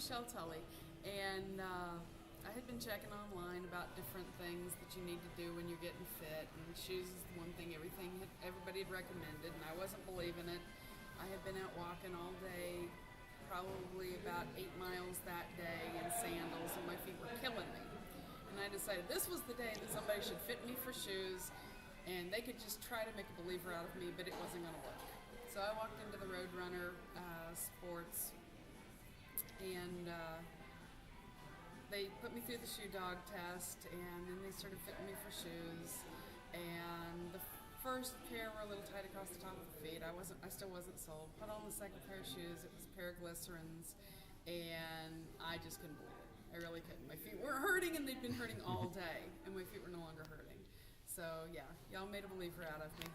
Michelle Tully, and I had been checking online about different things that you need to do when you're getting fit, and shoes is the one thing everybody had recommended, and I wasn't believing it. I had been out walking all day, probably about 8 miles that day in sandals, and my feet were killing me. And I decided this was the day that somebody should fit me for shoes, and they could just try to make a believer out of me, but it wasn't going to work. So I walked into the Roadrunner Sports, and they put me through the shoe dog test, and then they started fitting me for shoes. And the first pair were a little tight across the top of the feet. I still wasn't sold. Put on the second pair of shoes. It was a pair of glycerins, and I just couldn't believe it. I really couldn't. My feet were hurting, and they'd been hurting all day, and my feet were no longer hurting. So yeah, y'all made a believer out of me.